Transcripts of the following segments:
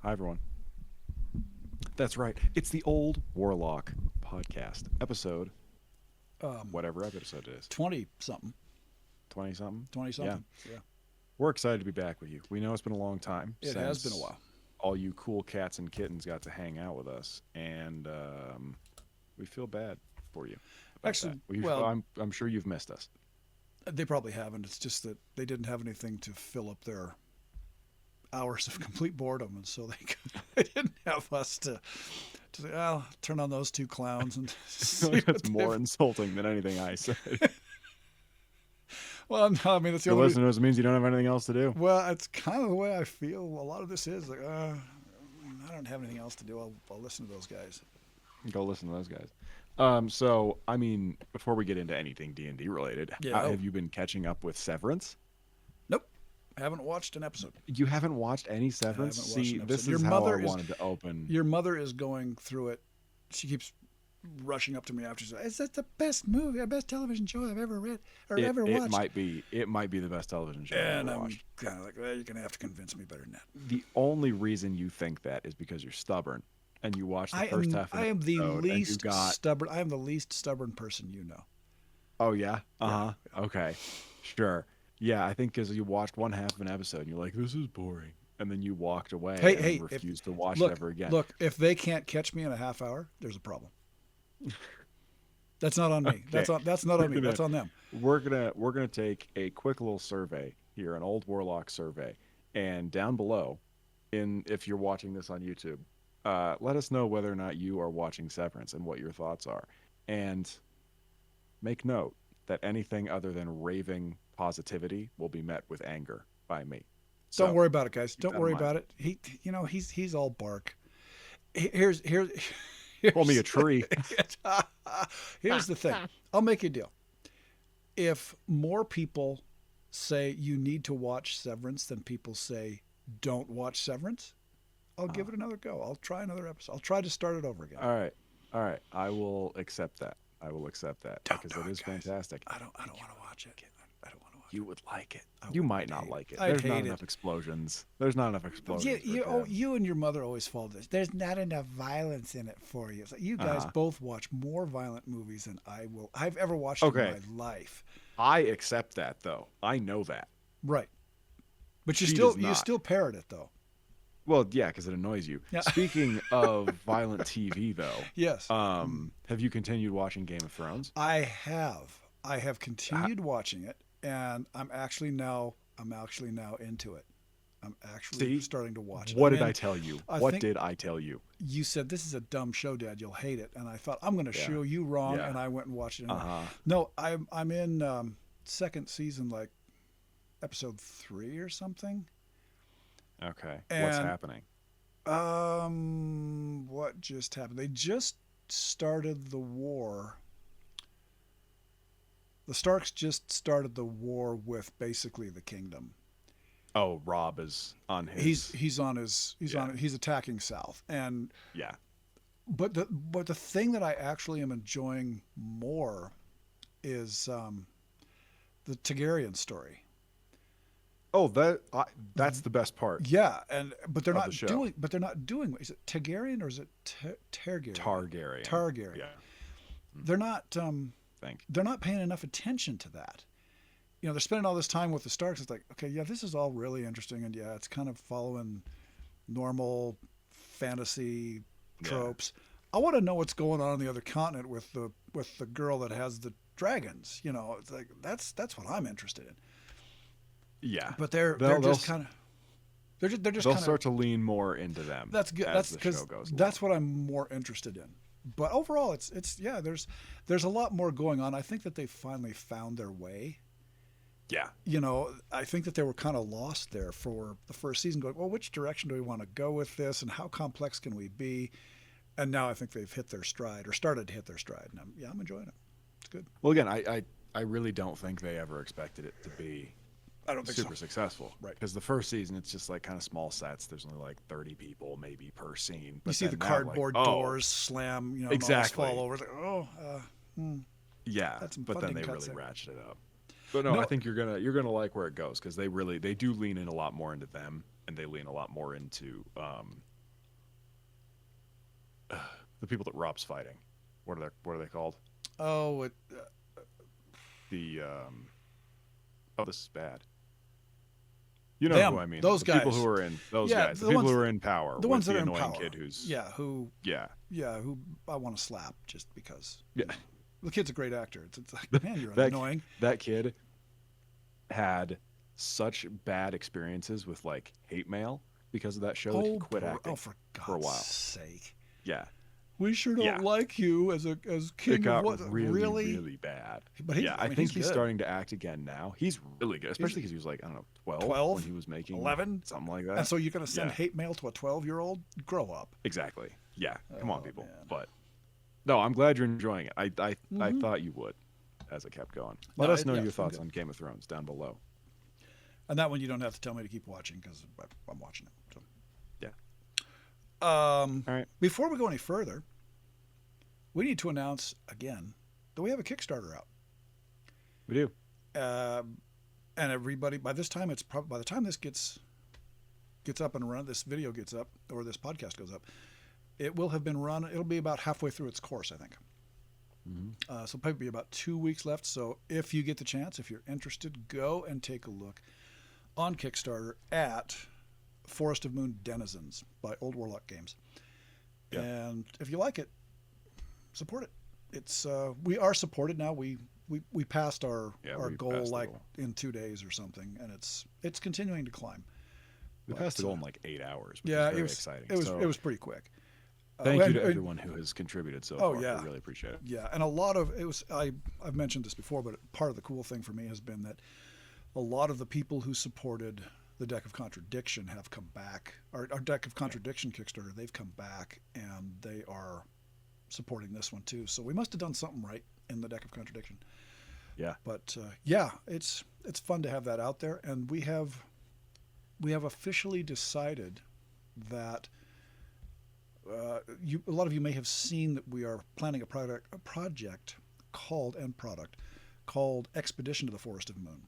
Hi, everyone. That's right. It's the Old Warlock Podcast, episode, Um, whatever episode it is, 20 something, 20 something. 20 Yeah. something. Yeah, We're excited to be back with you. We know it's been a long time it has been a since while. all you cool cats and kittens got to hang out with us, and we feel bad for you about that. Actually, well, I'm sure you've missed us. they probably haven't. It's just that they didn't have anything to fill up their hours of complete boredom, and so they didn't have us to say, "Oh, turn on those two clowns and I feel see like what that's more they've." insulting than anything I said. Well, no, I mean, that's the The only reason. listeners means you don't have anything else to do. Well, it's kind of the way I feel. A lot of this is like, I don't have anything else to do. I'll listen to those guys. Go listen to those guys. So I mean, before we get into anything D&D related, Yeah. have you been catching up with Severance? Nope, haven't watched an episode. You haven't watched any I Severance? haven't watched See, an this episode. Your is how I mother is wanted to open. Your mother is going through it. She keeps rushing up to me after. She's like, "Is that the best movie, the best television show I've ever read or ever It watched?" might be the best television show I've And ever I'm watched. kind of like, "Well, you're gonna have to convince me better than that." The only reason you think that is because you're stubborn and you watched the I first am. half of I the am the episode and you least got. stubborn. I am the least stubborn person you know. Oh yeah. Yeah. Okay. Sure. Yeah, I think because you watched one half of an episode and you're like, this is boring, and then you walked away Hey, and hey, refused to watch it look, ever again. look. If they can't catch me in a half hour, there's a problem. That's not on me. Okay. That's not on me. We're That's on them. we're gonna take a quick little survey here, an old warlock survey, and down below, in if you're watching this on YouTube, let us know whether or not you are watching Severance and what your thoughts are, and make note that anything other than raving positivity will be met with anger by me. Don't So worry about it, guys. keep Don't that in worry mind. about it. He's all bark. Here's Call me a tree. here's the thing. I'll make you a deal. If more people say you need to watch Severance than people say don't watch Severance, I'll give it another go. I'll try another episode. I'll try to start it over again. All right. I will accept that. Don't Because do it it, is guys. fantastic. I don't want to watch it. I don't want to watch You would like it. I You would might not hate- like it. I'd There's not hate enough it. explosions. There's not enough it. explosions. You and your mother always fall this. There's not enough violence in it for you. It's like you guys Uh-huh. both watch more violent movies than I've ever watched Okay. in my life. I accept that though. I know that. Right. But She does you not. still parrot it though. Well, yeah, because it annoys you. Yeah. Speaking of violent TV though, Yes. have you continued watching Game of Thrones? I have. I have continued watching it, and I'm actually now into it. I'm actually See? starting to watch it. What I did I mean, tell you? I What think- did I tell you? You said this is a dumb show, Dad. You'll hate it, and I thought I'm going to Yeah. show you wrong, Yeah. and I went and watched it. Anyway. Uh-huh. No, I'm in second season, like episode 3 or something. Okay. What's And- happening? What just happened? They just started the war. The Starks just started the war with basically the kingdom. Oh, Rob is on his. He's on his Yeah. he's attacking south, and Yeah. but the thing that I actually am enjoying more is the Targaryen story. Oh, that's the best part. Yeah, and but they're Of not the show. doing. Is it Targaryen or is it Targaryen? Targaryen. Targaryen. Yeah. They're not Think. they're not paying enough attention to that. You know, they're spending all this time with the Starks. It's like, okay, yeah, this is all really interesting, and yeah, it's kind of following normal fantasy Yeah. tropes. I want to know what's going on the other continent with the girl that has the dragons. You know, it's like that's what I'm interested in. Yeah. But they're They'll- just they'll- kind of they're just They'll kind of start to lean more into them. that's good. As That's the because show goes that's along. what I'm more interested in. But overall, it's yeah. There's a lot more going on. I think that they finally found their way. Yeah. You know, I think that they were kind of lost there for the first season, going, well, which direction do we want to go with this, and how complex can we be? And now I think they've hit their stride or started to hit their stride, and I'm enjoying it. It's good. Well, again, I really don't think they ever expected it to be I don't think super so. successful. Right. Because the first season, it's just like kind of small sets. There's only like 30 people maybe per scene. You But see then the now, cardboard like, oh, doors slam, you know, Exactly. and all this fall over. It's like, Yeah. That's some But then funding they cuts really there. ratchet it up. But no, No. I think you're gonna like where it goes because they do lean in a lot more into them, and they lean a lot more into the people that Rob's fighting. What are they called? Oh, The oh, this is bad. You know them, who I mean. those The guys. people who are in those Yeah, guys. The the people ones, who are in power. the with ones that the are in annoying power. kid who's Yeah, who yeah. who I want to slap just because. Yeah. The kid's a great actor. It's like, man, you're that annoying. that kid had such bad experiences with like hate mail because of that show that he quit acting for for a God's while. sake. Yeah. We sure don't Yeah. like you as king It got of what? really, really bad. But Yeah, I think he's good. starting to act again now. He's really good, especially because he was like, I don't know, 12, 12, when he was making 11, something like that. And so you're going to send Yeah. hate mail to a 12-year-old? Grow up. Exactly. Yeah. Come on, Oh, people. man. But no, I'm glad you're enjoying it. I Mm-hmm. thought you would as it kept going. Let No, us know yeah, your I'm thoughts good. on Game of Thrones down below. And that one you don't have to tell me to keep watching because I'm watching it. So. Yeah. All right. Before we go any further, we need to announce again that we have a Kickstarter out. We do. And everybody, by this time, it's probably by the time this gets up and run, this video gets up or this podcast goes up, it will have been run. It'll be about halfway through its course, I think. Mm-hmm. So probably be about 2 weeks left. So if you get the chance, if you're interested, go and take a look on Kickstarter at Forest of Moon Denizens by Old Warlock Games. Yeah. And if you like it, support it. It's we are supported now. We passed our we goal passed the like goal. in 2 days or something, and it's continuing to climb. We passed the goal in like 8 hours, which Yeah, is very it was exciting. it was pretty quick. Thank you and- to and- everyone who has contributed so Oh, far. yeah. I really appreciate it. Yeah, and a lot of it was I've mentioned this before, but part of the cool thing for me has been that a lot of the people who supported the Deck of Contradiction have come back. Our Deck of Contradiction Kickstarter, they've come back and they are supporting this one too. So we must have done something right in the Deck of Contradiction. Yeah. But yeah, it's fun to have that out there, and we have officially decided that a lot of you may have seen that we are planning a project called Expedition to the Forest of Moon,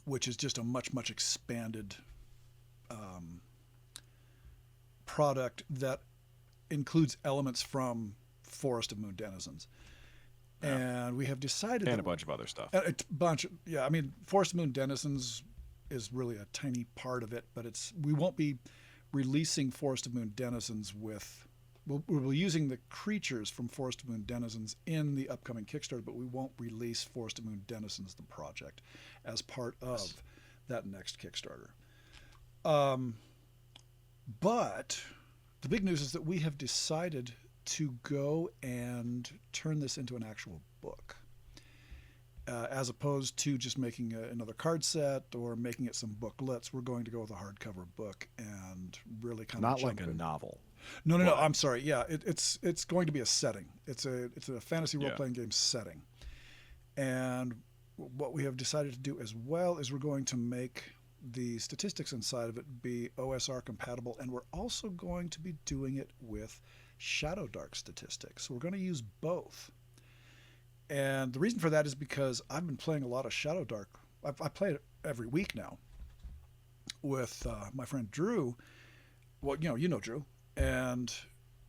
which is just a much expanded product that includes elements from Forest of Moon Denizens. Yeah. And we have decided And that a bunch of other stuff. yeah. I mean, Forest of Moon Denizens is really a tiny part of it, but we won't be releasing Forest of Moon Denizens with. We'll be using the creatures from Forest of Moon Denizens in the upcoming Kickstarter, but we won't release Forest of Moon Denizens, the project, as part of that next Kickstarter. But the big news is that we have decided to go and turn this into an actual book, as opposed to just making another card set or making it some booklets. We're going to go with a hardcover book and really kind of Not like jump a in. novel. No. But- I'm sorry. Yeah, it's going to be a setting. It's a fantasy role Yeah. playing game setting, and what we have decided to do as well is we're going to make the statistics inside of it be OSR compatible, and we're also going to be doing it with Shadow Dark statistics. So we're going to use both. And the reason for that is because I've been playing a lot of Shadow Dark. I play it every week now with my friend Drew. Well, you know Drew, and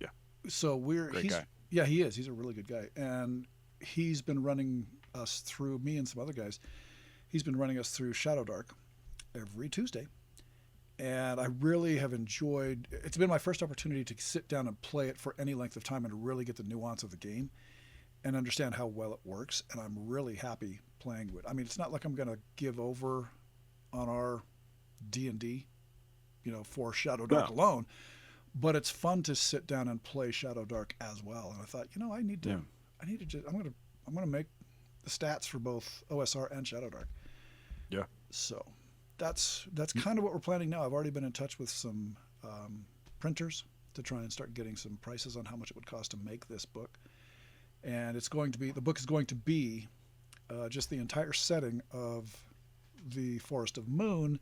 Yeah. so Great guy. Yeah, he is. He's a really good guy, and he's been running us through, me and some other guys. He's been running us through Shadow Dark every Tuesday, and I really have enjoyed. It's been my first opportunity to sit down and play it for any length of time and to really get the nuance of the game and understand how well it works. And I'm really happy playing with. I mean, it's not like I'm going to give over on our D&D, for Shadow Dark No. alone, but it's fun to sit down and play Shadow Dark as well. And I thought, I need to just, I'm going to make the stats for both OSR and Shadow Dark. Yeah. So that's kind of what we're planning now. I've already been in touch with some printers to try and start getting some prices on how much it would cost to make this book. And the book is going to be just the entire setting of the Forest of Moon,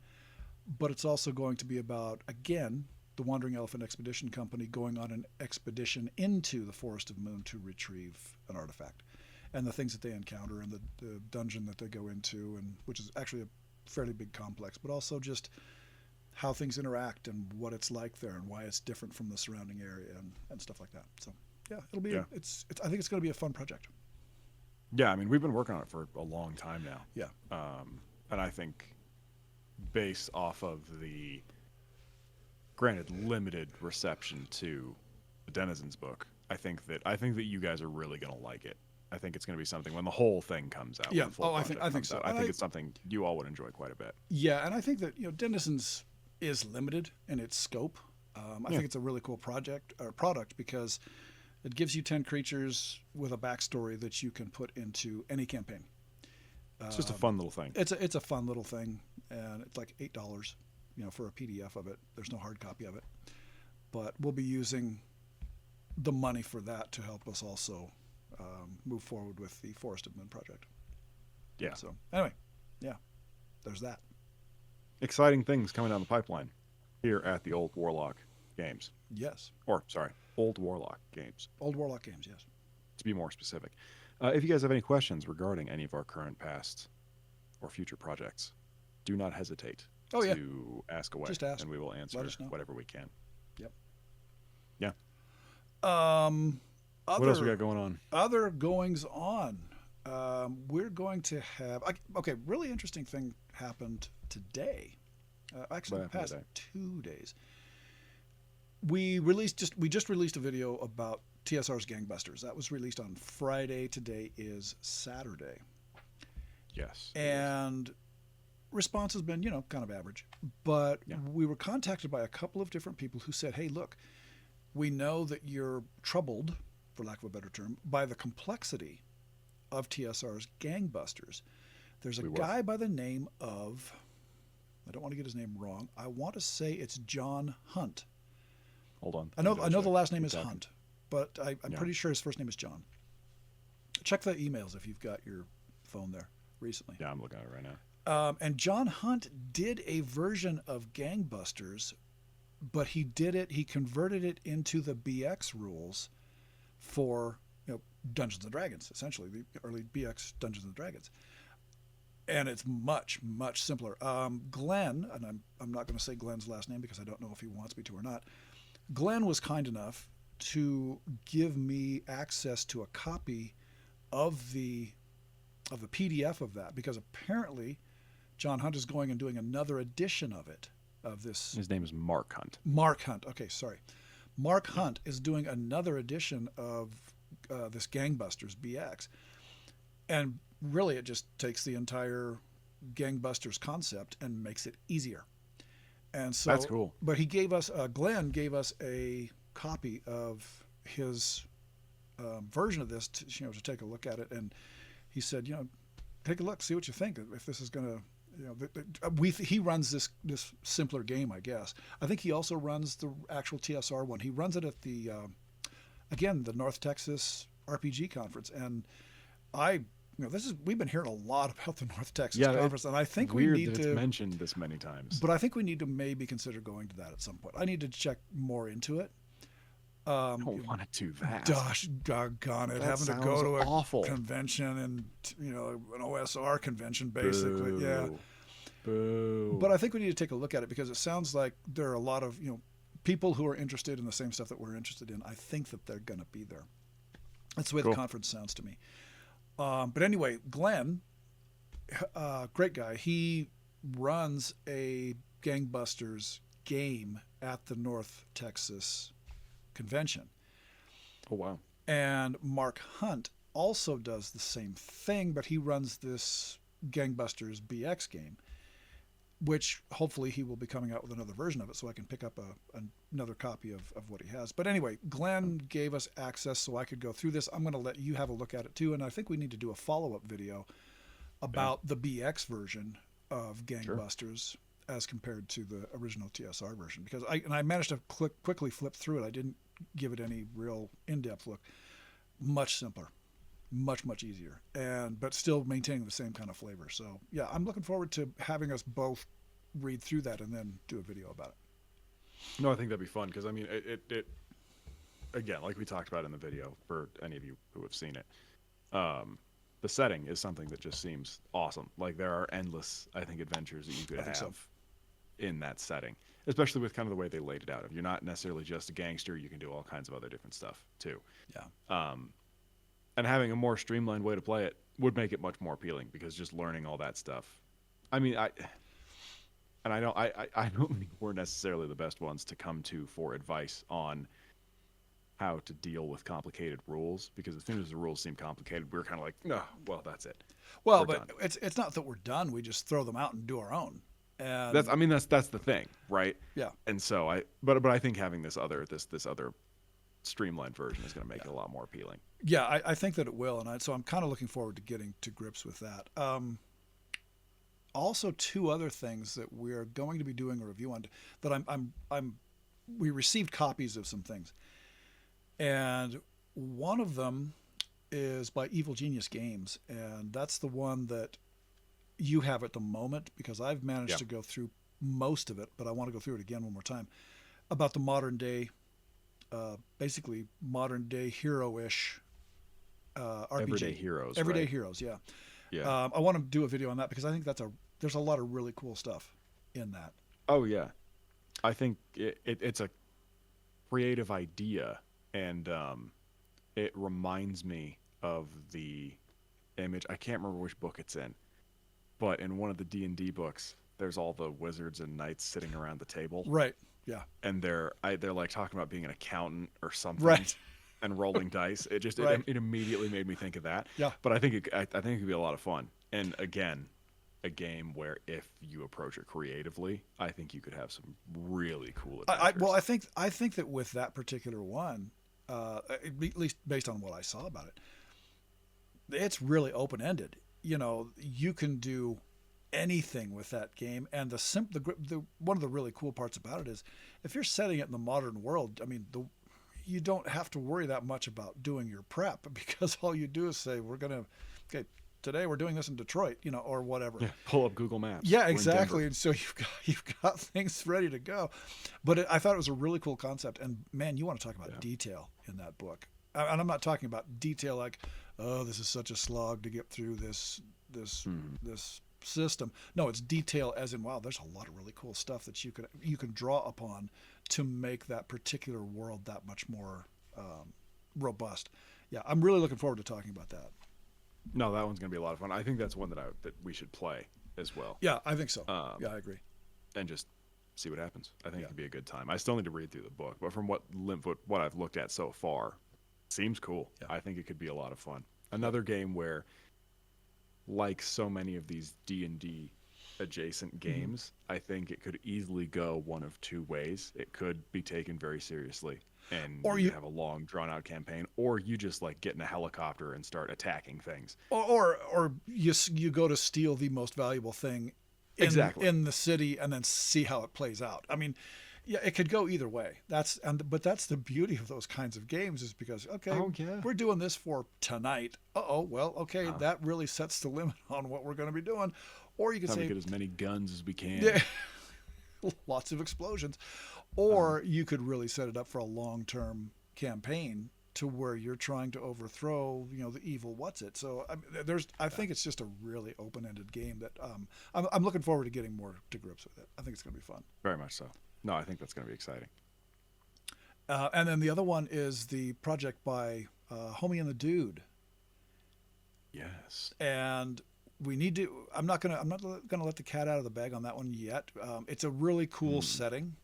but it's also going to be about, again, the Wandering Elephant Expedition Company going on an expedition into the Forest of Moon to retrieve an artifact, and the things that they encounter, and the dungeon that they go into, and which is actually a fairly big complex, but also just how things interact and what it's like there and why it's different from the surrounding area and stuff like that. So yeah, it'll be Yeah. it's I think it's going to be a fun project. Yeah, I mean, we've been working on it for a long time now. Yeah. And I think based off of the granted limited reception to the Denizens book, I think that you guys are really going to like it. I think it's going to be something when the whole thing comes out. Yeah. When the full Oh, I think project so. comes out, I think it's something you all would enjoy quite a bit. Yeah, and I think that Denizens is limited in its scope. I think it's a really cool product because it gives you 10 creatures with a backstory that you can put into any campaign. It's just a fun little thing. It's a fun little thing, and it's like $8, for a PDF of it. There's no hard copy of it, but we'll be using the money for that to help us also move forward with the Forest of Moon project. Yeah. So anyway, yeah, there's that. Exciting things coming down the pipeline here at the Old Warlock Games. Yes. Or, sorry, Old Warlock Games, Old Warlock Games, yes. to be more specific. If you guys have any questions regarding any of our current, past, or future projects, do not hesitate to ask away. Just ask. And we will answer whatever we can. Yep. Yeah. What else we got going on? Other goings on. We're going to have really interesting thing happened today. Actually, the past 2 days. We just released a video about TSR's Gangbusters. That was released on Friday. Today is Saturday. Yes. And response has been, kind of average. But we were contacted by a couple of different people who said, hey, look, we know that you're troubled, for lack of a better term, by the complexity of TSR's Gangbusters. There's a guy by the name of, I don't want to get his name wrong, I want to say it's John Hunt. Hold on. I know the last name is Hunt, but I'm pretty sure his first name is John. Check the emails if you've got your phone there recently. Yeah, I'm looking at it right now. And John Hunt did a version of Gangbusters, but he converted it into the BX rules for Dungeons and Dragons, essentially the early BX Dungeons and Dragons, and it's much simpler. Glenn, and I'm not going to say Glenn's last name because I don't know if he wants me to or not. Glenn was kind enough to give me access to a copy of the PDF of that, because apparently John Hunt is going and doing another edition of it. Of this, his name is Mark Hunt. Mark Hunt. Okay, sorry. Mark Hunt is doing another edition of this Gangbusters BX, and really it just takes the entire Gangbusters concept and makes it easier. And so that's cool. But he gave us Glenn gave us a copy of his version of this to take a look at it, and he said, take a look, see what you think, if this is going to. He runs this simpler game, I guess. I think he also runs the actual TSR one. He runs it at the North Texas RPG conference, and we've been hearing a lot about the North Texas conference, and I think we need to mentioned this many times. But I think we need to maybe consider going to that at some point. I need to check more into it. I don't want to do that. Gosh, doggone it! Having to go to a convention and an OSR convention, basically. Boo. Yeah. Boo. But I think we need to take a look at it, because it sounds like there are a lot of people who are interested in the same stuff that we're interested in. I think that they're going to be there. That's the way the conference sounds to me. But anyway, Glenn, great guy. He runs a Gangbusters game at the North Texas convention. Oh, wow. And Mark Hunt also does the same thing, but he runs this Gangbusters BX game, which hopefully he will be coming out with another version of it, so I can pick up another copy of what he has. But anyway, Glenn gave us access so I could go through this. I'm going to let you have a look at it too, and I think we need to do a follow-up video about the BX version of Gangbusters as compared to the original TSR version, because I managed to quickly flip through it. I didn't give it any real in-depth look. Much simpler, much easier, but still maintaining the same kind of flavor. So yeah, I'm looking forward to having us both read through that and then do a video about it. No, I think that'd be fun, because I mean, it again, like we talked about in the video, for any of you who have seen it, the setting is something that just seems awesome. Like, there are endless, I think, adventures that you could have. So. in that setting, especially with kind of the way they laid it out. If you're not necessarily just a gangster, you can do all kinds of other different stuff too. Yeah. And having a more streamlined way to play it would make it much more appealing, because just learning all that stuff. I mean, I don't think we're necessarily the best ones to come to for advice on how to deal with complicated rules, because as soon as the rules seem complicated, we're kind of like, no, well, that's it. Well, We're but done. it's not that we're done. We just throw them out and do our own. And That's the thing, right? yeah. And so but I think having this other streamlined version is going to make it a lot more appealing. Yeah, I think that it will, and so I'm kind of looking forward to getting to grips with that. Also, two other things that we're going to be doing a review on that we received copies of some things, and one of them is by Evil Genius Games, and that's the one that you have at the moment, because I've managed to go through most of it, but I want to go through it again one more time, about the modern day, basically modern day hero-ish RPG. Everyday heroes. Everyday right? heroes, yeah. Yeah. I want to do a video on that, because I think there's a lot of really cool stuff in that. Oh yeah. I think it's a creative idea, and it reminds me of the image. I can't remember which book it's in, but in one of the D&D books, there's all the wizards and knights sitting around the table. Right. Yeah. And they're like talking about being an accountant or something. Right. And rolling dice. It just Right. it immediately made me think of that. Yeah. But I think it could be a lot of fun. And again, a game where if you approach it creatively, I think you could have some really cool adventures. I think that with that particular one, at least based on what I saw about it, it's really open ended. You know, you can do anything with that game, and the one of the really cool parts about it is if you're setting it in the modern world. I mean, you don't have to worry that much about doing your prep, because all you do is say, today we're doing this in Detroit, or whatever. Yeah, pull up Google Maps. Yeah, exactly. And so you've got things ready to go. But I thought it was a really cool concept. And man, you want to talk about detail in that book. And I'm not talking about detail like, oh, this is such a slog to get through this system. No, it's detail as in, wow, there's a lot of really cool stuff that you can draw upon to make that particular world that much more robust. Yeah, I'm really looking forward to talking about that. No, that one's going to be a lot of fun. I think that's one that we should play as well. Yeah, I think so. Yeah, I agree. And just see what happens. I think it could be a good time. I still need to read through the book, but from what I've looked at so far, seems cool. Yeah. I think it could be a lot of fun. Another game where, like so many of these D&D adjacent games, I think it could easily go one of two ways. It could be taken very seriously, and you have a long drawn out campaign, or you just like get in a helicopter and start attacking things, or you go to steal the most valuable thing in the city and then see how it plays out. I mean, yeah, it could go either way. But that's the beauty of those kinds of games, is because we're doing this for tonight. That really sets the limit on what we're going to be doing. Or you could say, get as many guns as we can. Yeah, lots of explosions. Or you could really set it up for a long-term campaign to where you're trying to overthrow, the evil what's-it. So I think it's just a really open-ended game that I'm looking forward to getting more to grips with it. I think it's going to be fun. Very much so. No, I think that's going to be exciting. And then the other one is the project by Homie and the Dude. Yes. And we need to. I'm not gonna let the cat out of the bag on that one yet. It's a really cool setting.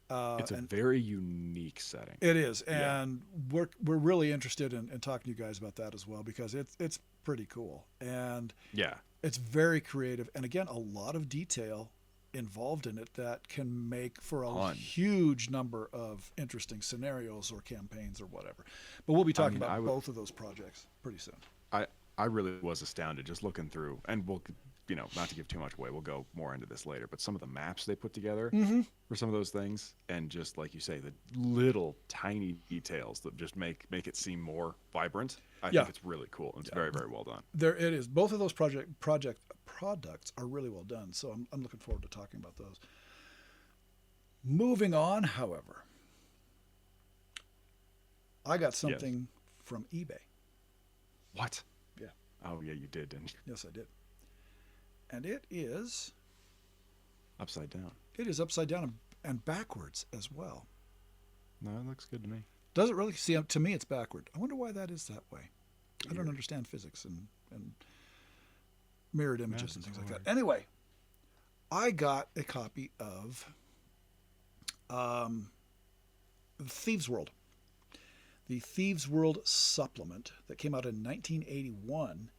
It's a very unique setting. It is, and we're really interested in talking to you guys about that as well, because it's pretty cool, and it's very creative, and again, a lot of detail involved in it that can make for a huge number of interesting scenarios or campaigns or whatever. But we'll be talking about both of those projects pretty soon. I really was astounded just looking through, and we'll, not to give too much away, we'll go more into this later, but some of the maps they put together for some of those things, and just like you say, the little tiny details that just make it seem more vibrant. I think it's really cool. It's very, very well done. There it is. Both of those products are really well done, so I'm looking forward to talking about those. Moving on, however, I got something from eBay. What? Yeah. Oh, yeah, you did, didn't you? Yes, I did. And it is Upside down. It is upside down and backwards as well. No, it looks good to me. Does it really? See, to me, it's backward. I wonder why that is that way. Weird. I don't understand physics and mirrored images and things like that. hard. Anyway, I got a copy of Thieves World. The Thieves World supplement that came out in 1981.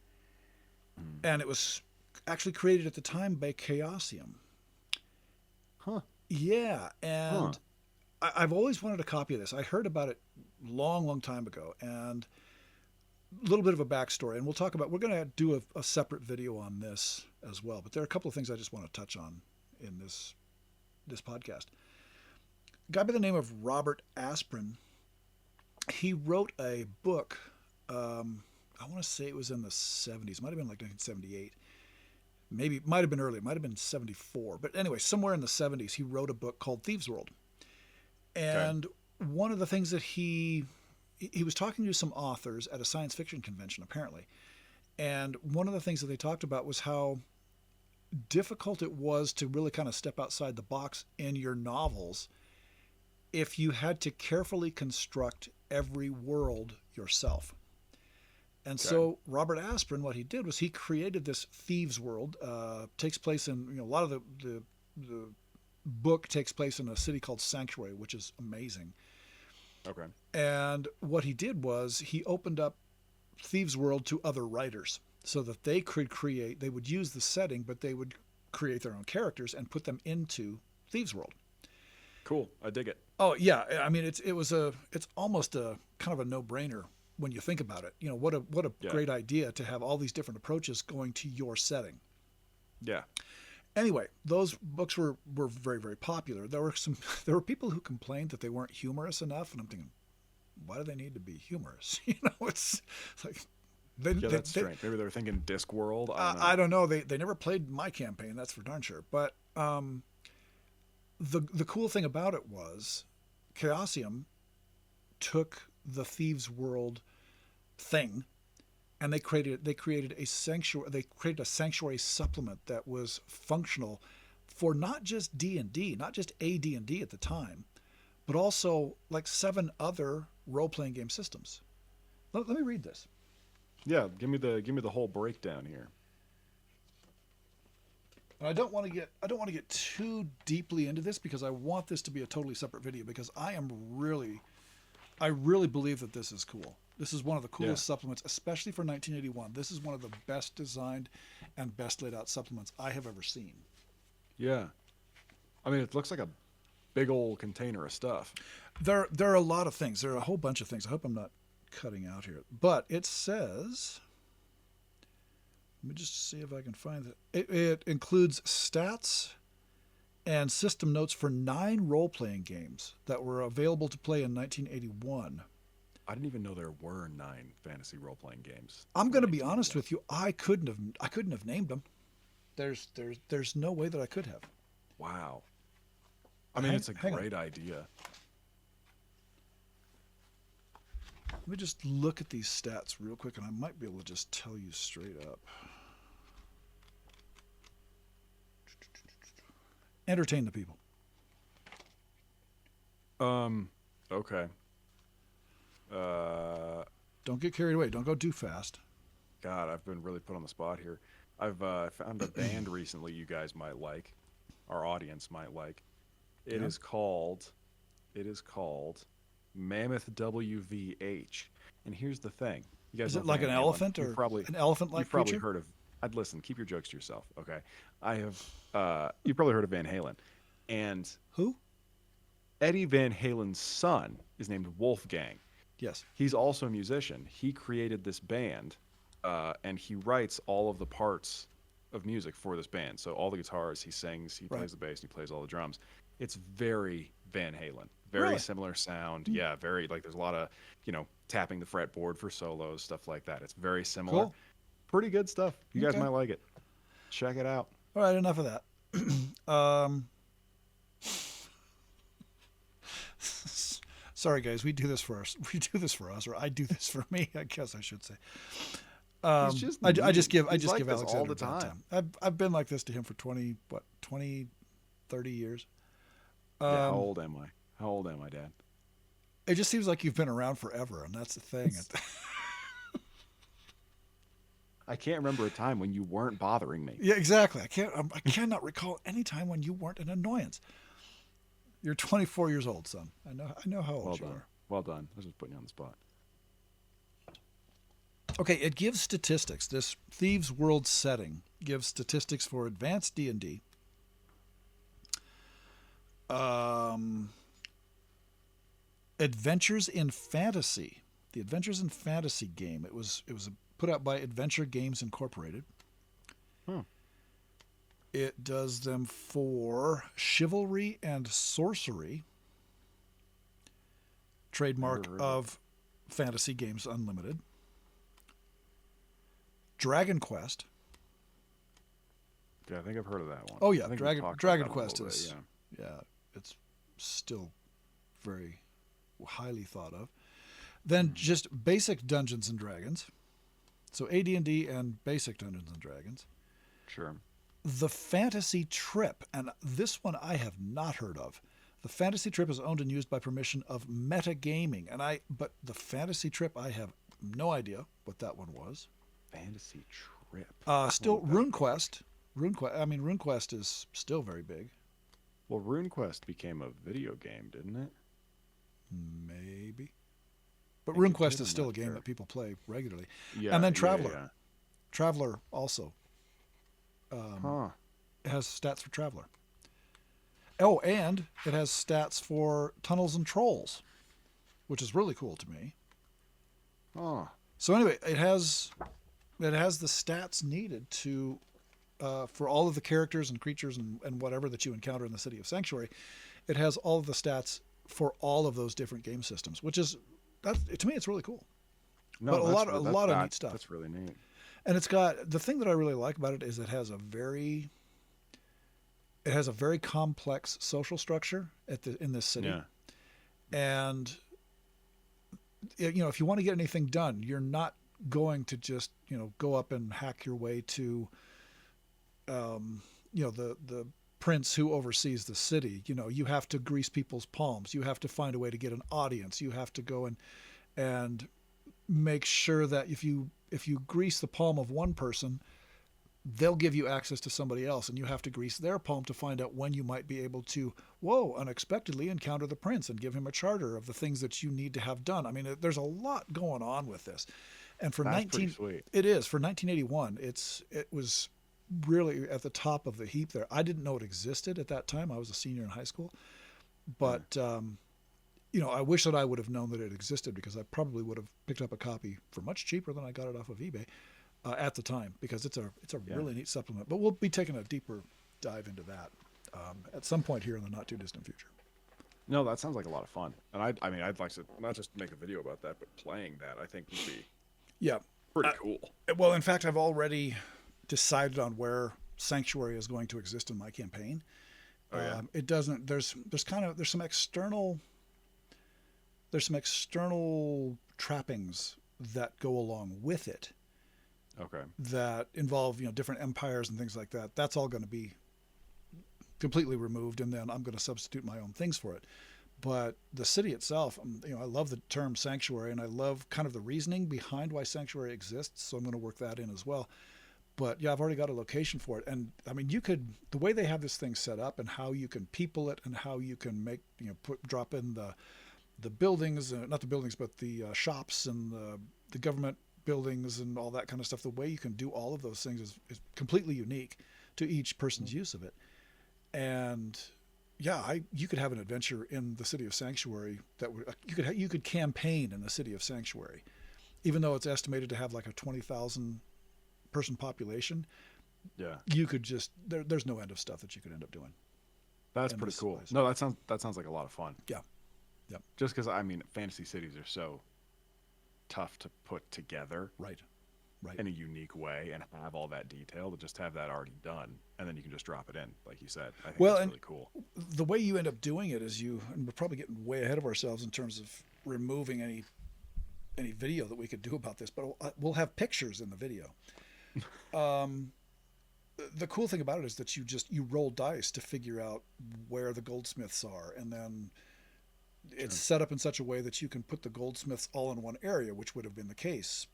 And it was actually created at the time by Chaosium. Huh. Yeah, and I've always wanted a copy of this. I heard about it long time ago, and a little bit of a backstory. And we're going to do a separate video on this as well. But there are a couple of things I just want to touch on in this podcast. A guy by the name of Robert Asprin, he wrote a book. I want to say it was in the 70s. Might have been like 1978. Maybe, might have been earlier. Might have been 74. But anyway, somewhere in the 70s, he wrote a book called Thieves World. And one of the things that he was talking to some authors at a science fiction convention, apparently. And one of the things that they talked about was how difficult it was to really kind of step outside the box in your novels if you had to carefully construct every world yourself. And so Robert Asprin, what he did was he created this Thieves World. Takes place in, a lot of the book takes place in a city called Sanctuary, which is amazing. Okay. And what he did was he opened up Thieves World to other writers so that they could create. They would use the setting, but they would create their own characters and put them into Thieves World. Cool. I dig it. Oh yeah, I mean it's almost a kind of a no-brainer when you think about it. What a great idea to have all these different approaches going to your setting. Yeah. Anyway, those books were very, very popular. There were people who complained that they weren't humorous enough, and I'm thinking, why do they need to be humorous? It's like that's strange. Maybe they were thinking Discworld. I don't know. They never played my campaign, that's for darn sure. But the cool thing about it was Chaosium took the Thieves World thing and they created a sanctuary. They created a sanctuary supplement that was functional for not just D&D, not just AD&D at the time, but also like 7 other role-playing game systems. Let me read this. Yeah, give me the whole breakdown here. And I don't want to get too deeply into this because I want this to be a totally separate video because I really believe that this is cool. This is one of the coolest supplements, especially for 1981. This is one of the best designed and best laid out supplements I have ever seen. Yeah. I mean, it looks like a big old container of stuff. There are a lot of things. There are a whole bunch of things. I hope I'm not cutting out here. But it says, let me just see if I can find it. It includes stats and system notes for 9 role-playing games that were available to play in 1981. I didn't even know there were 9 fantasy role-playing games. I'm going to be honest with you. I couldn't have named them. There's no way that I could have. Wow. I mean, it's a great idea. Let me just look at these stats real quick, and I might be able to just tell you straight up. Entertain the people. Okay. Don't get carried away. Don't go too fast. God, I've been really put on the spot here. I've found a band recently you guys might like, our audience might like. It is called Mammoth WVH. And here's the thing. You guys is it like an elephant or an elephant-like You've probably creature? heard of. I'd listen. Keep your jokes to yourself, okay? I have. You've probably heard of Van Halen, and Who? Eddie Van Halen's son is named Wolfgang. Yes. He's also a musician. He created this band, and he writes all of the parts of music for this band. So all the guitars, he sings, he plays the bass, and he plays all the drums. It's very Van Halen. Very similar sound. Yeah, very, like, there's a lot of, tapping the fretboard for solos, stuff like that. It's very similar. Cool. Pretty good stuff. You guys might like it. Check it out. All right, enough of that. Sorry, guys. We do this for us. Or I do this for me. I guess I should say. I just give like Alexander all the time. I've been like this to him for 20 30 years. Yeah, how old am I? How old am I, Dad? It just seems like you've been around forever, and that's the thing. I can't remember a time when you weren't bothering me. Yeah, exactly. I cannot recall any time when you weren't an annoyance. You're 24 years old, son. I know how old Well you done. are. Well done. I was just putting you on the spot. Okay, it gives statistics. This Thieves World setting gives statistics for advanced D&D. Adventures in Fantasy. The Adventures in Fantasy game. It was put out by Adventure Games Incorporated. It does them for Chivalry and Sorcery, trademark of Fantasy Games Unlimited. Dragon Quest. Yeah, I think I've heard of that one. Oh yeah, I think Dragon Quest is yeah. it's still very highly thought of. Then just basic Dungeons and Dragons. So AD&D and basic Dungeons and Dragons. Sure. The Fantasy Trip, and this one I have not heard of. The Fantasy Trip is owned and used by permission of Metagaming, but the Fantasy Trip, I have no idea what that one was. Fantasy Trip. Still RuneQuest. RuneQuest is still very big. Well, RuneQuest became a video game, didn't it? Maybe. But RuneQuest is still a game that people play regularly. Yeah. And then Traveler. Yeah. Traveler also has stats for Traveler. Oh, and it has stats for Tunnels and Trolls, which is really cool to me. Oh. So anyway, it has the stats needed to for all of the characters and creatures and whatever that you encounter in the City of Sanctuary. It has all of the stats for all of those different game systems, which is to me it's really cool. No, but a lot of neat stuff. That's really neat. And it's got the thing that I really like about it is it has a very complex social structure in this city. Yeah. And if you want to get anything done, you're not going to just go up and hack your way to the prince who oversees the city. You have to grease people's palms. You have to find a way to get an audience. You have to go and make sure that if you grease the palm of one person, they'll give you access to somebody else, and you have to grease their palm to find out when you might be able to, unexpectedly encounter the prince and give him a charter of the things that you need to have done. I mean, there's a lot going on with this. And for pretty sweet. It is for 1981. It was really at the top of the heap there. I didn't know it existed at that time. I was a senior in high school, but I wish that I would have known that it existed, because I probably would have picked up a copy for much cheaper than I got it off of eBay at the time, because it's a really neat supplement. But we'll be taking a deeper dive into that at some point here in the not too distant future. No, that sounds like a lot of fun. And I'd like to not just make a video about that, but playing that I think would be pretty cool. Well, in fact, I've already decided on where Sanctuary is going to exist in my campaign. Oh, yeah. It doesn't. There's some external trappings that go along with it. Okay. That involve different empires and things like that. That's all going to be completely removed, and then I'm going to substitute my own things for it. But the city itself, I love the term Sanctuary, and I love kind of the reasoning behind why Sanctuary exists. So I'm going to work that in as well. But yeah, I've already got a location for it. And I mean, the way they have this thing set up and how you can people it and how you can make, drop in the buildings, not the buildings, but the shops and the government buildings and all that kind of stuff. The way you can do all of those things is completely unique to each person's use of it. And yeah, you could have an adventure in the City of Sanctuary you could campaign in the City of Sanctuary, even though it's estimated to have like a 20,000 person population. Yeah, you could just there's no end of stuff that you could end up doing. That's pretty cool. No, that sounds like a lot of fun. Yeah. Yep. Just because fantasy cities are so tough to put together, right, in a unique way, and have all that detail, to just have that already done, and then you can just drop it in, like you said. I think that's really cool. The way you end up doing it is and we're probably getting way ahead of ourselves in terms of removing any video that we could do about this, but we'll have pictures in the video. the cool thing about it is that you roll dice to figure out where the goldsmiths are, and then it's set up in such a way that you can put the goldsmiths all in one area, which would have been the case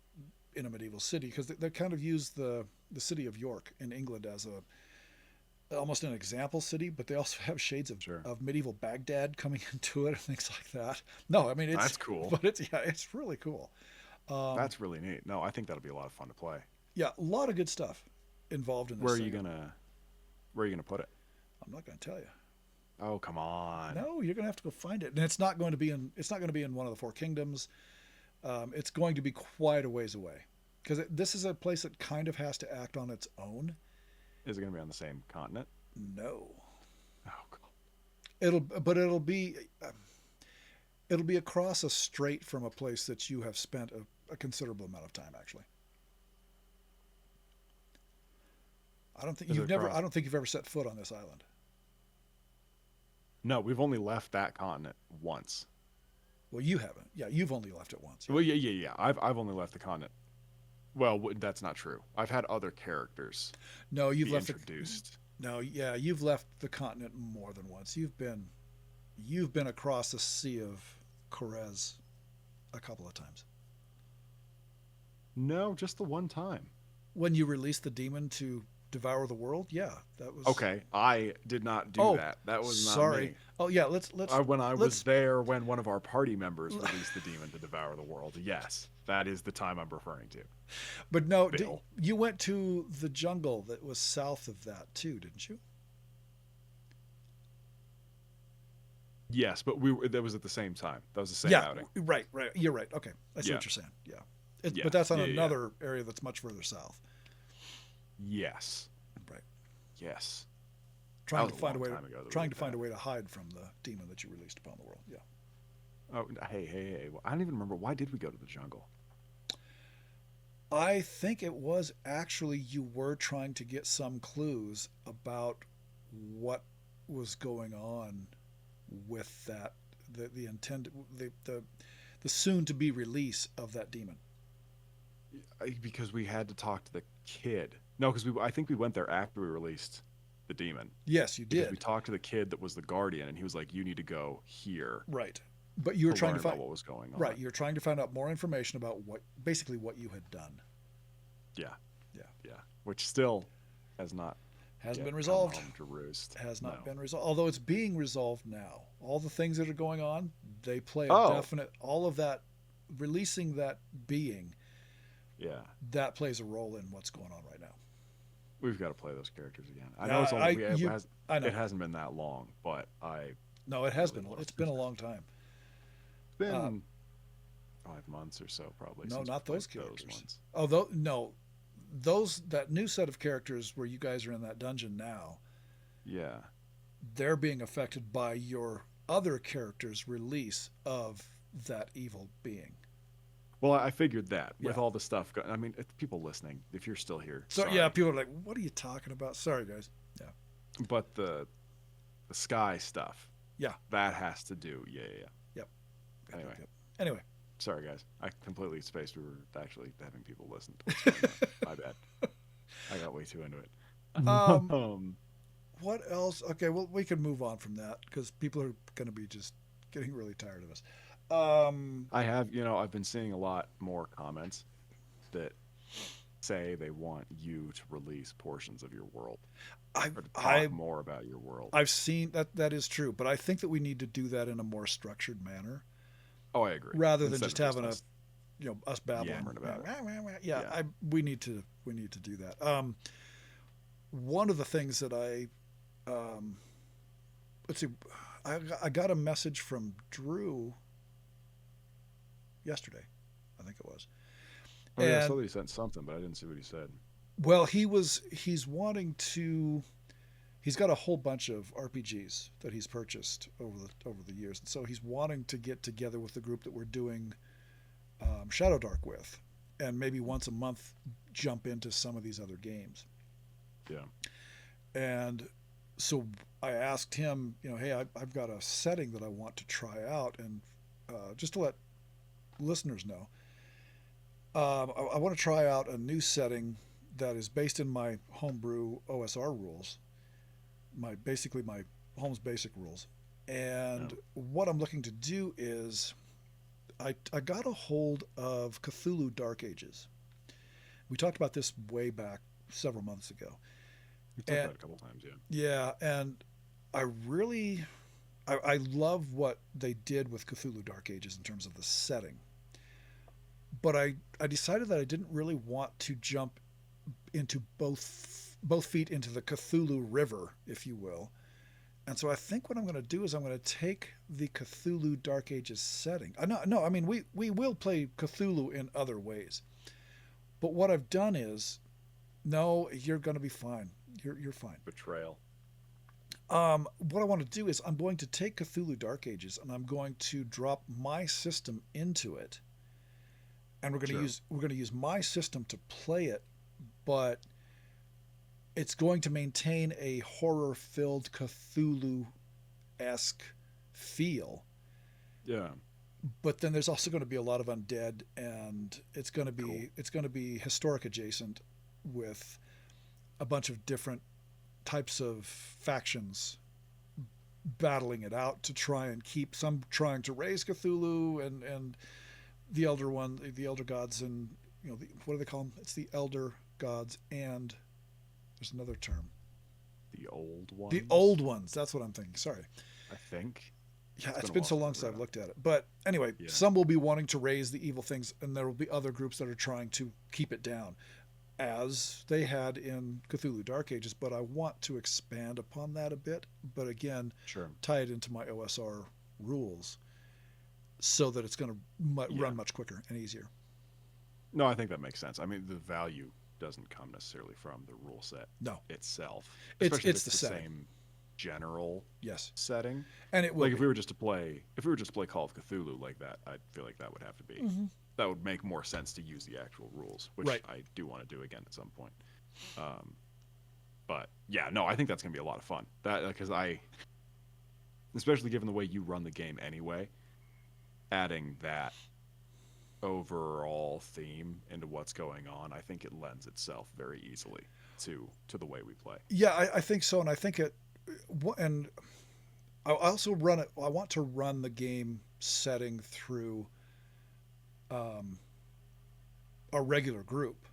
in a medieval city, because they kind of use the city of York in England as a almost an example city, but they also have shades Sure. of medieval Baghdad coming into it and things like that. No, I mean it's That's cool. but it's really cool. That's really neat. No, I think that'll be a lot of fun to play. Yeah, a lot of good stuff involved in this. Where are you gonna put it? I'm not going to tell you. Oh, come on. No, you're going to have to go find it, and it's not going to be in one of the Four Kingdoms. It's going to be quite a ways away, because this is a place that kind of has to act on its own. Is it going to be on the same continent? No, Oh, God. it'll be across a strait from a place that you have spent a considerable amount of time, actually. I don't think you've ever set foot on this island. No, we've only left that continent once. Well, you haven't. Yeah, you've only left it once. Well, yeah. I've only left the continent. Well, that's not true. I've had other characters No, you've be left introduced. No, yeah, you've left the continent more than once. You've been across the Sea of Corez a couple of times. No, just the one time. When you released the demon to devour the world, yeah, that was Okay, I did not do that. That was not sorry. me. Oh yeah, let's When I was there, when one of our party members released the demon to devour the world. Yes, that is the time I'm referring to. But no, Bill. you went to the jungle that was south of that too, didn't you? Yes, but that was at the same time. That was the same Yeah, outing. right. You're right. Okay, I see Yeah. what you're saying. Yeah, Yeah, but that's on yeah. another area that's much further south. Yes. Right. Yes. Trying was to a find a long way time ago that we trying did to find that. a way to hide from the demon that you released upon the world. Yeah. Oh, hey. I don't even remember. Why did we go to the jungle? I think it was actually you were trying to get some clues about what was going on with that the intended the soon to be release of that demon. Because we had to talk to the kid. No, because I think we went there after we released the demon. Yes, you Because did. we talked to the kid that was the guardian, and he was like, "You need to go here." Right. But you were trying to learn about find what was going on. right, you're trying to find out more information about what you had done. Yeah. Yeah. Yeah. Which still has not Hasn't yet been come resolved. home to roost. Has not No. been resolved. Although it's being resolved now. All the things that are going on, they play a Oh. definite all of that releasing that being, Yeah. that plays a role in what's going on right now. We've got to play those characters again. I Yeah, know it's only I know. it hasn't been that long, but No, it has really been. love It's been a it. long time. It's been 5 months or so probably. No, since not we those played characters. ones. Although no, that new set of characters where you guys are in that dungeon now, Yeah. they're being affected by your other character's release of that evil being. Well, I figured that with Yeah. all the stuff. I mean, people listening, if you're still here, So sorry. yeah, people are like, "What are you talking about?" Sorry, guys. Yeah, But the sky stuff, yeah, that has to do. Yeah. yep. Anyway. Yep. Anyway, Sorry, guys. I completely spaced. We were actually having people listen to what's going on. My bad. I got way too into it. what else? Okay, well, we can move on from that because people are going to be just getting really tired of us. I have, I've been seeing a lot more comments that say they want you to release portions of your world or to talk more about your world. I've seen that is true, but I think that we need to do that in a more structured manner Oh, I agree. rather than Instead just of having us us babbling yammering about it. Yeah, we need to do that. One of the things that let's see, I got a message from Drew yesterday, I think it was. Oh, yeah, I And- saw that he sent something, but I didn't see what he said. Well, he's wanting to. He's got a whole bunch of RPGs that he's purchased over the years, and so he's wanting to get together with the group that we're doing Shadow Dark with, and maybe once a month jump into some of these other games. Yeah. And so I asked him, hey, I've got a setting that I want to try out, and just to let listeners know, I want to try out a new setting that is based in my homebrew OSR rules, basically my Holmes Basic rules. And No. what I'm looking to do is I got a hold of Cthulhu Dark Ages. We talked about this way back several months ago. We talked And about it a couple times, yeah. yeah, and I really I love what they did with Cthulhu Dark Ages in terms of the setting. But I decided that I didn't really want to jump into both feet into the Cthulhu River, if you will. And so I think what I'm going to do is I'm going to take the Cthulhu Dark Ages setting. No, I mean we will play Cthulhu in other ways. But what I've done is, no, you're going to be fine. You're fine. Betrayal. What I want to do is I'm going to take Cthulhu Dark Ages and I'm going to drop my system into it, and we're going to use my system to play it, but it's going to maintain a horror-filled Cthulhu-esque feel. Yeah. But then there's also going to be a lot of undead, and it's going to be Cool. it's going to be historic adjacent with a bunch of different types of factions battling it out to try and keep some trying to raise Cthulhu and the elder gods, and what do they call them? It's the elder gods, and there's another term. The old ones. The old ones. That's what I'm thinking. Sorry. I think. Yeah, It's it's been been a so while long since since I've I've read looked at it. But anyway, Yeah. some will be wanting to raise the evil things, and there will be other groups that are trying to keep it down, as they had in Cthulhu Dark Ages. But I want to expand upon that a bit, but again, Sure. tie it into my OSR rules so that it's going to Yeah. run much quicker and easier. No, I think that makes sense. I mean, the value doesn't come necessarily from the rule set No, itself. It's- Especially if it's it's the the setting. same general yes, setting. and it will Like be. if we were just to play Call of Cthulhu like that, I feel like that would have to be that would make more sense to use the actual rules, which Right. I do want to do again at some point. But yeah, no, I think that's gonna be a lot of fun. That because especially given the way you run the game anyway, adding that overall theme into what's going on, I think it lends itself very easily to the way we play. Yeah, I think so, and I think it. And I also run it. I want to run the game setting through a regular group,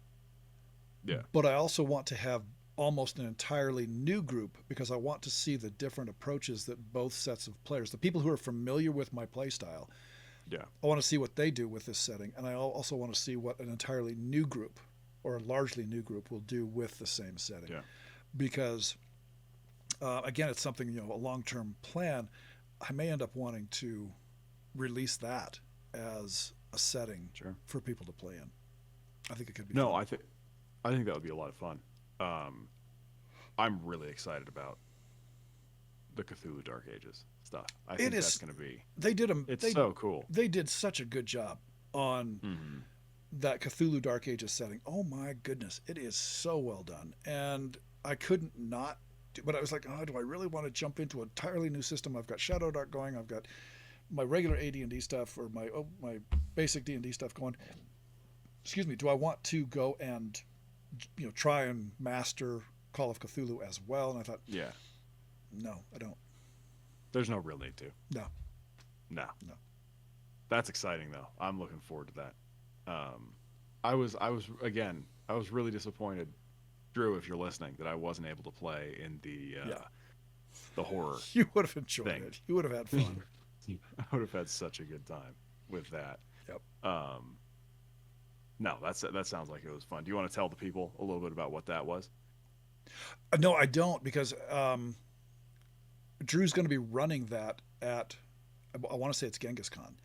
Yeah. but I also want to have almost an entirely new group because I want to see the different approaches that both sets of players, the people who are familiar with my playstyle, Yeah. I want to see what they do with this setting, and I also want to see what an entirely new group or a largely new group will do with the same setting. Yeah. Because again, it's something, a long-term plan. I may end up wanting to release that as a setting Sure. for people to play in. I think it could be No, fun. I think that would be a lot of fun. I'm really excited about the Cthulhu Dark Ages stuff. I think that's going to be. They did It's so cool. They did such a good job on Mm-hmm. that Cthulhu Dark Ages setting. Oh my goodness, it is so well done, and I couldn't not. But I was like, oh, do I really want to jump into an entirely new system? I've got Shadow Dark going. I've got my regular AD&D stuff, or my basic D&D stuff going. Excuse me. Do I want to go and try and master Call of Cthulhu as well? And I thought, Yeah. no, I don't. There's no real need to. No. No. No. That's exciting though. I'm looking forward to that. I was really disappointed, Drew, if you're listening, that I wasn't able to play in the horror. You would have enjoyed Thing. it. You would have had fun. I would have had such a good time with that. Yep. No, that sounds like it was fun. Do you want to tell the people a little bit about what that was? No, I don't, because Drew's going to be running that at, I want to say it's Genghis Khan.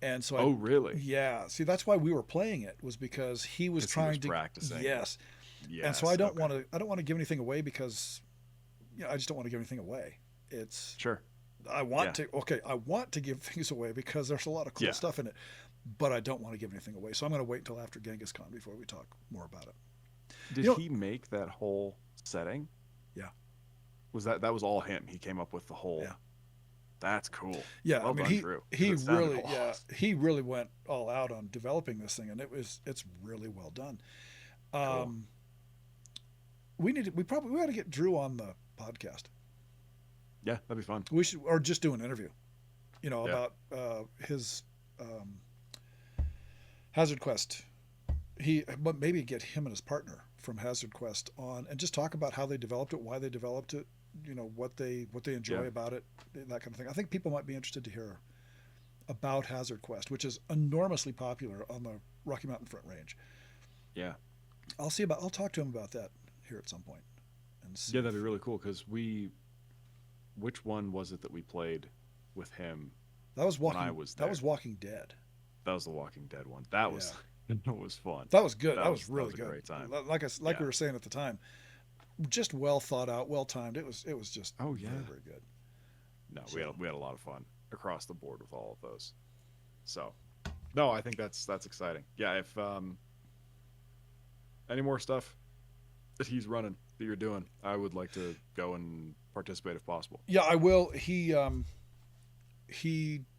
And so Oh, really? yeah, see, that's why we were playing it, was because he was 'Cause he was trying to practicing. Yes. Yes. And so I don't okay. want to give anything away, because I just don't want to give anything away. It's Sure. I want to give things away because there's a lot of cool Yeah. stuff in it, but I don't want to give anything away. So I'm going to wait until after Genghis Khan before we talk more about it. Did You know- he make that whole setting? Yeah. Was that was all him? He came up with the whole. Yeah. That's cool. Yeah, Well I mean, done, Drew, 'cause he it sounded really awesome. he really went all out on developing this thing, and it's really well done. Cool. We ought to get Drew on the podcast. Yeah, that'd be fun. We should, or just do an interview, Yeah. about his Hazard Quest. But maybe get him and his partner from Hazard Quest on and just talk about how they developed it, why they developed it, what they enjoy Yeah. about it, that kind of thing. I think people might be interested to hear about Hazard Quest, which is enormously popular on the Rocky Mountain Front Range. Yeah. I'll talk to him about that here at some point and see. Yeah, that'd be really cool because which one was it that we played with him That was when Walking. I was That there? was Walking Dead. That was the Walking Dead one. That was that was fun. That was good. That was that really was a good. great time. Like Yeah. we were saying at the time, just well thought out, well timed. It was just Oh yeah. very, very good. No, So- we had a lot of fun across the board with all of those. So, no, I think that's exciting. Yeah, if any more stuff that he's running that you're doing, I would like to go and participate if possible. Yeah, I will. He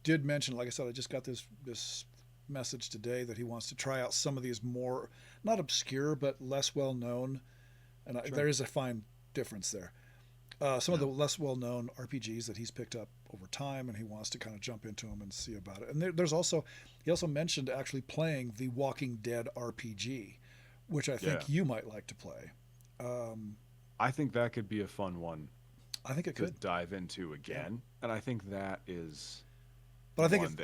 did mention, like I said, I just got this message today that he wants to try out some of these more not obscure but less well known, and Sure. there is a fine difference there. Some of Yeah. the less well known RPGs that he's picked up over time, and he wants to kind of jump into them and see about it. And he also mentioned actually playing the Walking Dead RPG, which I think Yeah. you might like to play. I think that could be a fun one I think it to could, dive into again, and I think that is but I think one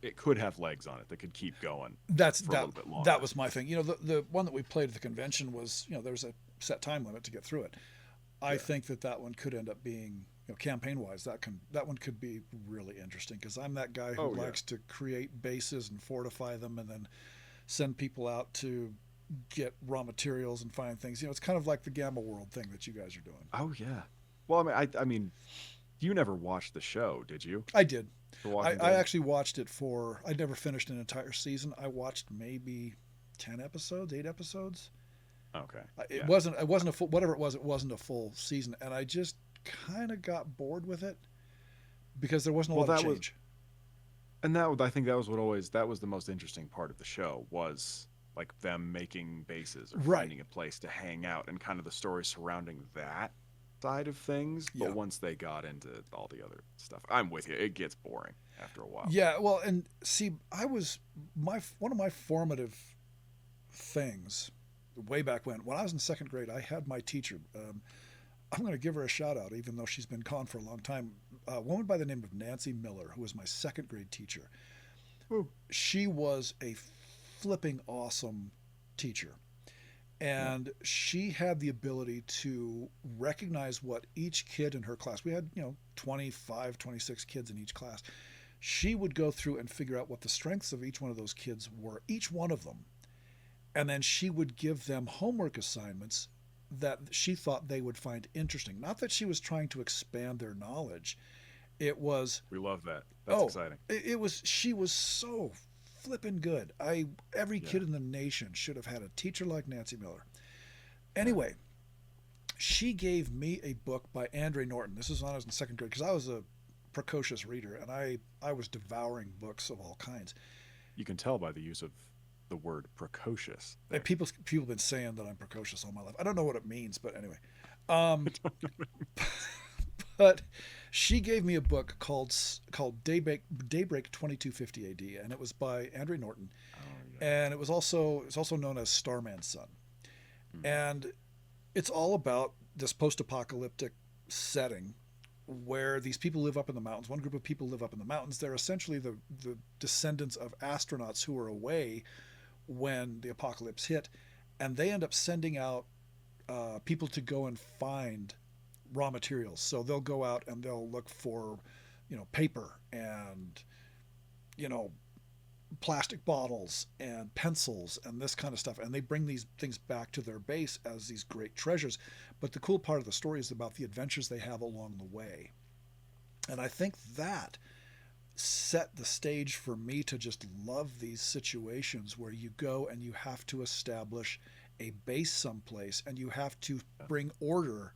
it could have legs on it that could keep going that's for a little bit longer. that was my thing. The one that we played at the convention was, there's a set time limit to get through it. I Yeah. think that one could end up being, campaign wise, that one could be really interesting because I'm that guy who Oh, yeah. likes to create bases and fortify them and then send people out to get raw materials and find things. It's kind of like the Gamma World thing that you guys are doing. Oh yeah. Well, I mean, you never watched the show, did you? I did. The Walking I Dead? actually watched it I never finished an entire season. I watched maybe 10 episodes, 8 episodes. Okay. It Yeah. wasn't a full, whatever it wasn't a full season, and I just kind of got bored with it because there wasn't a Well, lot of that was- change. And I think that was the most interesting part of the show was like them making bases or Right. finding a place to hang out and kind of the story surrounding that side of things. Yeah. But once they got into all the other stuff, I'm with you. It gets boring after a while. Yeah, well, and see, one of my formative things way back when I was in second grade, I had my teacher. I'm going to give her a shout out, even though she's been gone for a long time. A woman by the name of Nancy Miller, who was my second grade teacher. Ooh. She was a flipping awesome teacher. And she had the ability to recognize what each kid in her class, we had, 25, 26 kids in each class. She would go through and figure out what the strengths of each one of those kids were, each one of them. And then she would give them homework assignments that she thought they would find interesting. Not that she was trying to expand their knowledge. It was, We love that. That's exciting. she was so flipping good. Every Yeah. kid in the nation should have had a teacher like Nancy Miller. Anyway, she gave me a book by Andre Norton. This is when I was in second grade because I was a precocious reader and I was devouring books of all kinds. You can tell by the use of the word precocious. And people have been saying that I'm precocious all my life. I don't know what it means, but anyway. But she gave me a book called Daybreak 2250 AD, and it was by Andre Norton, and it's also known as Starman's Son, and it's all about this post-apocalyptic setting where these people live up in the mountains. One group of people live up in the mountains. They're essentially the descendants of astronauts who were away when the apocalypse hit, and they end up sending out people to go and find raw materials. So they'll go out and they'll look for, paper and, plastic bottles and pencils and this kind of stuff. And they bring these things back to their base as these great treasures. But the cool part of the story is about the adventures they have along the way. And I think that set the stage for me to just love these situations where you go and you have to establish a base someplace and you have to bring order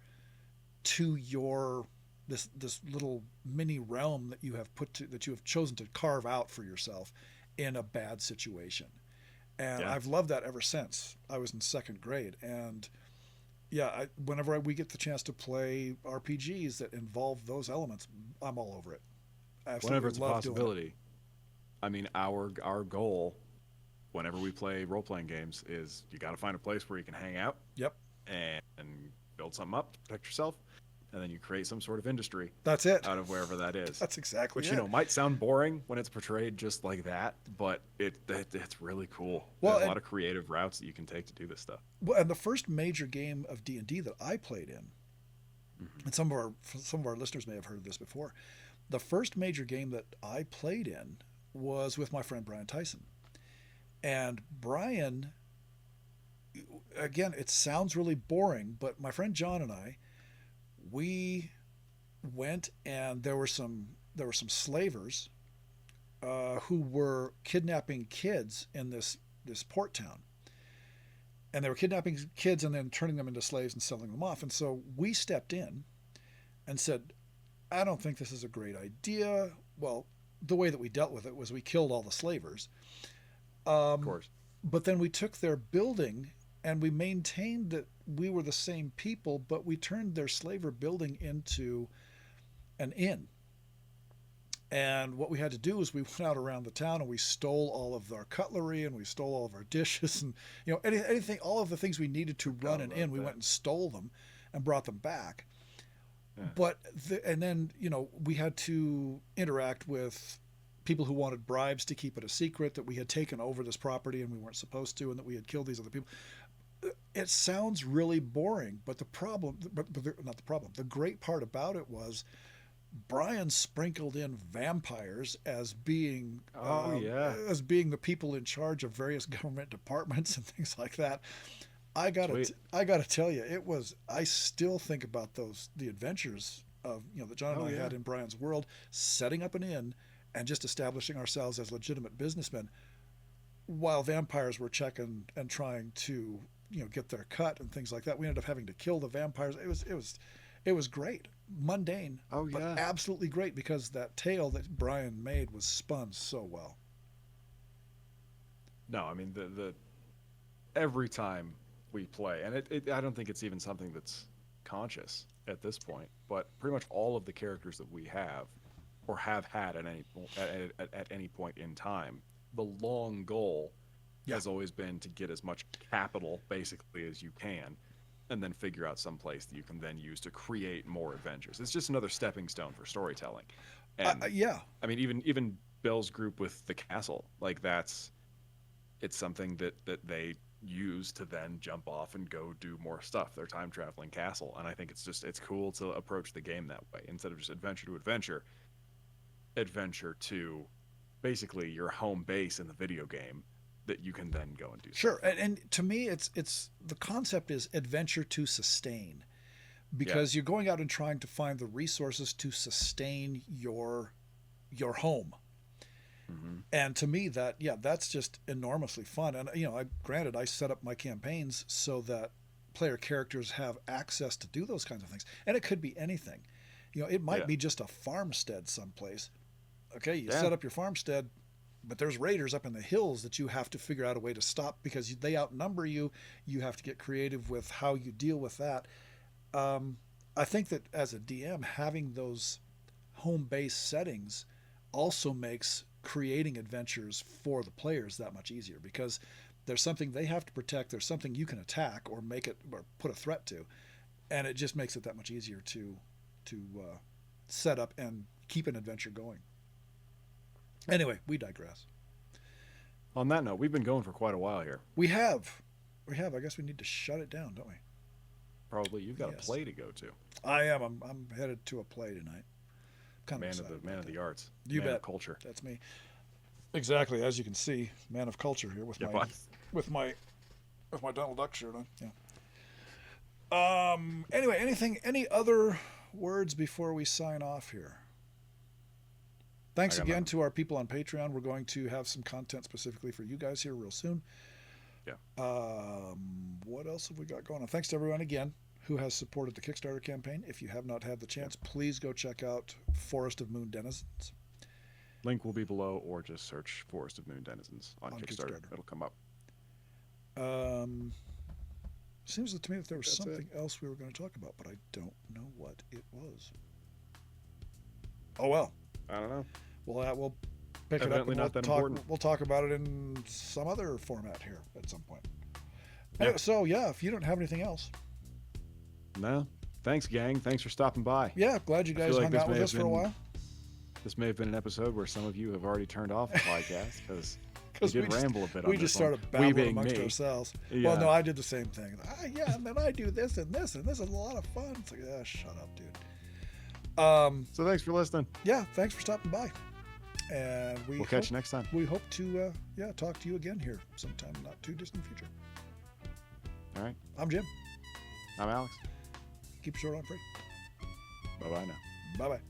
to your this little mini realm that you have chosen to carve out for yourself in a bad situation. And Yeah. I've loved that ever since I was in second grade. And Yeah, whenever we get the chance to play RPGs that involve those elements, I'm all over it. I Whenever absolutely it's a love doing it. possibility. I mean, our goal whenever we play role playing games is you got to find a place where you can hang out Yep, and build something up, protect yourself, and then you create some sort of industry that's it. out of wherever that is. That's exactly Which it. might sound boring when it's portrayed just like that, but it's really cool. Well, There's a lot of creative routes that you can take to do this stuff. and the first major game of D&D that I played in, and some of our listeners may have heard of this before. The first major game that I played in was with my friend Brian Tyson. And Brian, again, it sounds really boring, but my friend John and I, we went and there were some slavers who were kidnapping kids in this port town, and they were kidnapping kids and then turning them into slaves and selling them off. And so we stepped in and said, I don't think this is a great idea. Well, the way that we dealt with it was we killed all the slavers. Of Um, course. but then we took their building and we maintained that we were the same people, but we turned their slaver building into an inn. And what we had to do was we went out around the town and we stole all of our cutlery and we stole all of our dishes and anything, all of the things we needed to run an inn. We went and stole them and brought them back. Yeah. But and then we had to interact with people who wanted bribes to keep it a secret that we had taken over this property and we weren't supposed to, and that we had killed these other people. It sounds really boring, but not the problem. The great part about it was Brian sprinkled in vampires as being as being the people in charge of various government departments and things like that. I gotta tell you, it was. I still think about the adventures of that John and I had in Brian's world, setting up an inn and just establishing ourselves as legitimate businessmen, while vampires were checking and trying to get their cut and things like that. We ended up having to kill the vampires. It was great, mundane, but absolutely great because that tale that Brian made was spun so well. No, I mean the every time we play, and I don't think it's even something that's conscious at this point, but pretty much all of the characters that we have or have had at any point in time, the long goal has always been to get as much capital basically as you can, and then figure out some place that you can then use to create more adventures. It's just another stepping stone for storytelling. And I mean, even Bill's group with the castle, like it's something that they use to then jump off and go do more stuff, their time traveling castle. And I think it's cool to approach the game that way, instead of just adventure to adventure to basically your home base in the video game that you can then go and do sure stuff. And to me it's the concept is adventure to sustain, because you're going out and trying to find the resources to sustain your home. And to me that's just enormously fun. And I set up my campaigns so that player characters have access to do those kinds of things, and it could be anything. It might be just a farmstead someplace. Okay, you set up your farmstead, but there's raiders up in the hills that you have to figure out a way to stop because they outnumber you. You have to get creative with how you deal with that. I think that as a DM, having those home-based settings also makes creating adventures for the players that much easier, because there's something they have to protect, there's something you can attack or make it or put a threat to, and it just makes it that much easier to set up and keep an adventure going. Anyway, we digress. On that note, we've been going for quite a while here. We have. I guess we need to shut it down, don't we? Probably. You've got a play to go to. I am. I'm headed to a play tonight. Man of the arts. You man bet. Of culture. That's me. Exactly. As you can see, man of culture here with my Donald Duck shirt on. Yeah. Anyway, any other words before we sign off here? Thanks again to our people on Patreon. We're going to have some content specifically for you guys here real soon. Yeah. What else have we got going on? Thanks to everyone again who has supported the Kickstarter campaign. If you have not had the chance, please go check out Forest of Moon Denizens. Link will be below, or just search Forest of Moon Denizens on Kickstarter. It'll come up. Seems to me that there was That's something else we were going to talk about, but I don't know what it was. Oh well. I don't know. Well, we'll pick Evidently it up and not that important. we'll talk about it in some other format here at some point. Yeah. Anyway, so yeah, if you don't have anything else. No. Thanks, gang. Thanks for stopping by. Yeah, glad you I feel guys like hung this out may with have us for a been- while. This may have been an episode where some of you have already turned off the podcast because we we did just- ramble a bit on We this just one. started We babbling being amongst me. ourselves. Yeah. Well, no, I did the same thing. Yeah, and then I do this and this, and this is a lot of fun. It's like, shut up, dude. So thanks for listening. Yeah, thanks for stopping by. And We'll catch you next time. We hope to, talk to you again here sometime in not too distant future. All right. I'm Jim. I'm Alex. Keep your sword on free. Bye-bye now. Bye-bye.